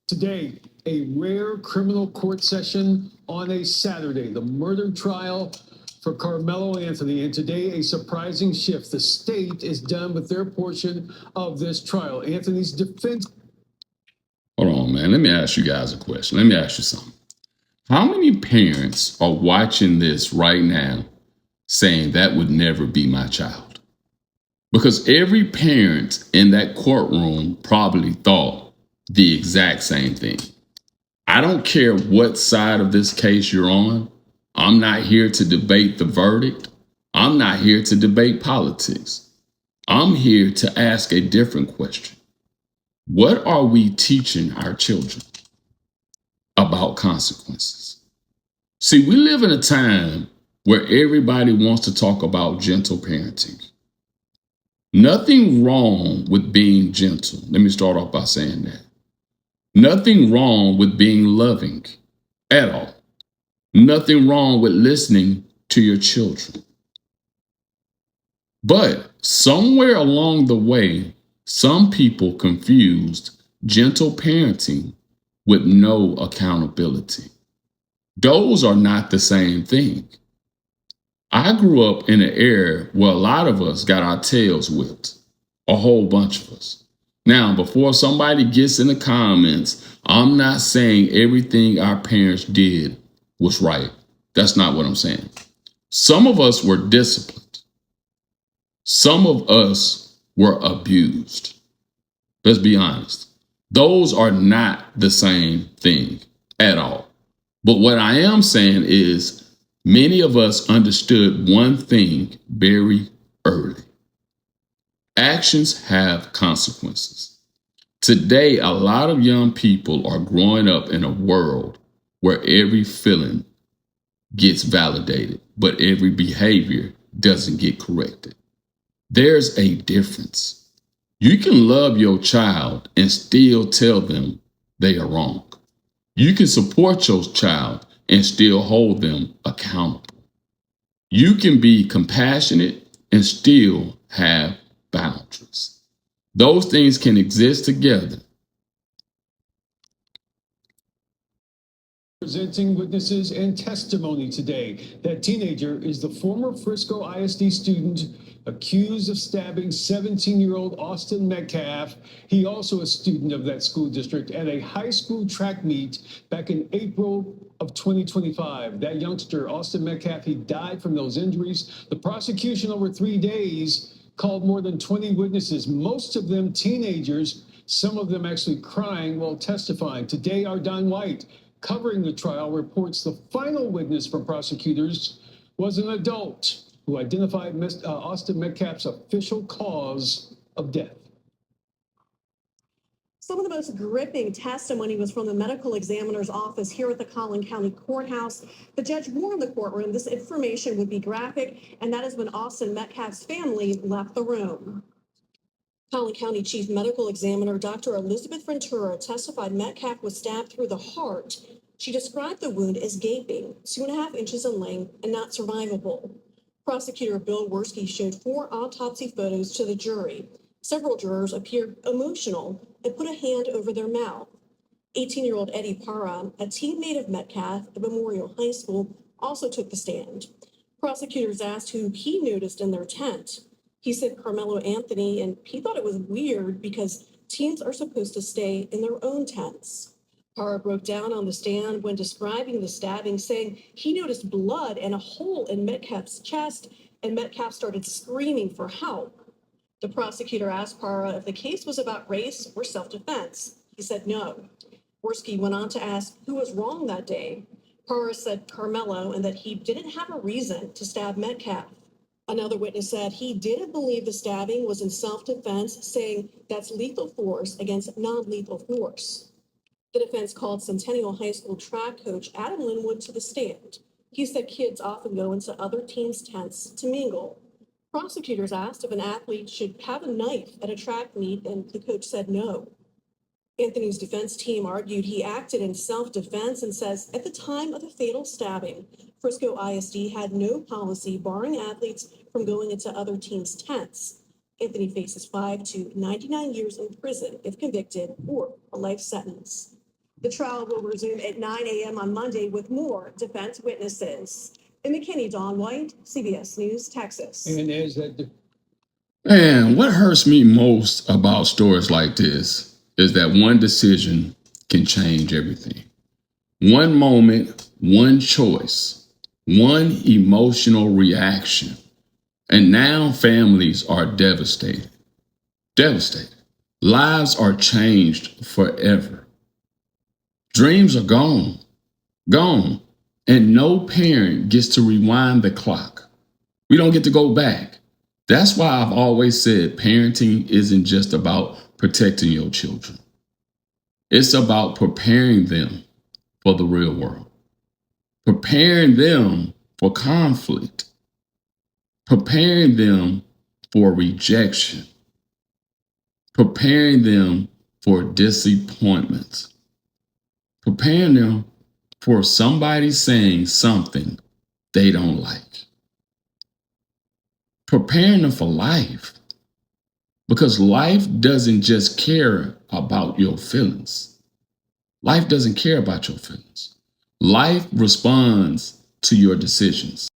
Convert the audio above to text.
Today, a rare criminal court session on a Saturday, the murder trial for Karmelo Anthony. And today, a surprising shift. The state is done with their portion of this trial. Anthony's defense. Hold on, man. Let me ask you guys a question. Let me ask you something. How many parents are watching this right now saying that would never be my child? Because every parent in that courtroom probably thought the exact same thing. I don't care what side of this case you're on. I'm not here to debate the verdict. I'm not here to debate politics. I'm here to ask a different question. What are we teaching our children about consequences? See, we live in a time where everybody wants to talk about gentle parenting. Nothing wrong with being gentle. Let me start off by saying that. Nothing wrong with being loving at all. Nothing wrong with listening to your children. But somewhere along the way, some people confused gentle parenting with no accountability. Those are not the same thing. I grew up in an era where a lot of us got our tails whipped, a whole bunch of us. Now, before somebody gets in the comments, I'm not saying everything our parents did was right. That's not what I'm saying. Some of us were disciplined. Some of us were abused. Let's be honest. Those are not the same thing at all. But what I am saying is many of us understood one thing very early. Actions have consequences. Today, a lot of young people are growing up in a world where every feeling gets validated, but every behavior doesn't get corrected. There's a difference. You can love your child and still tell them they are wrong. You can support your child and still hold them accountable. You can be compassionate and still have boundaries. Those things can exist together. Presenting witnesses and testimony today. That teenager is the former Frisco ISD student accused of stabbing 17-year-old Austin Metcalf. He also a student of that school district at a high school track meet back in April of 2025. That youngster, Austin Metcalf, he died from those injuries. The prosecution over 3 days called more than 20 witnesses, most of them teenagers, some of them actually crying while testifying. Today, our Don White, covering the trial, reports the final witness from prosecutors was an adult who identified Austin Metcalf's official cause of death. Some of the most gripping testimony was from the medical examiner's office here at the Collin County Courthouse. The judge warned the courtroom this information would be graphic, and that is when Austin Metcalf's family left the room. Collin County Chief Medical Examiner Dr. Elizabeth Ventura testified Metcalf was stabbed through the heart. She described the wound as gaping, 2.5 inches in length, and not survivable. Prosecutor Bill Worski showed 4 autopsy photos to the jury. Several jurors appeared emotional and put a hand over their mouth. 18-year-old Eddie Parra, a teammate of Metcalf at Memorial High School, also took the stand. Prosecutors asked who he noticed in their tent. He said Karmelo Anthony, and he thought it was weird because teams are supposed to stay in their own tents. Parra broke down on the stand when describing the stabbing, saying he noticed blood and a hole in Metcalf's chest, and Metcalf started screaming for help. The prosecutor asked Parra if the case was about race or self-defense. He said no. Worski went on to ask who was wrong that day. Parra said Karmelo and that he didn't have a reason to stab Metcalf. Another witness said he didn't believe the stabbing was in self-defense, saying that's lethal force against non-lethal force. The defense called Centennial High School track coach Adam Linwood to the stand. He said kids often go into other teams' tents to mingle. Prosecutors asked if an athlete should have a knife at a track meet, and the coach said no. Anthony's defense team argued he acted in self-defense and says at the time of the fatal stabbing, Frisco ISD had no policy barring athletes from going into other teams' tents. Anthony faces 5 to 99 years in prison if convicted, or a life sentence. The trial will resume at 9 a.m. on Monday with more defense witnesses. In McKinney, Dawn White, CBS News, Texas. And as that And what hurts me most about stories like this is that one decision can change everything. One moment, one choice, one emotional reaction. And now families are devastated. Devastated. Lives are changed forever. Dreams are gone. Gone. And no parent gets to rewind the clock. We don't get to go back. That's why I've always said parenting isn't just about protecting your children. It's about preparing them for the real world, preparing them for conflict, preparing them for rejection, preparing them for disappointments, preparing them for somebody saying something they don't like, preparing them for life. Because life doesn't just care about your feelings. Life doesn't care about your feelings. Life responds to your decisions.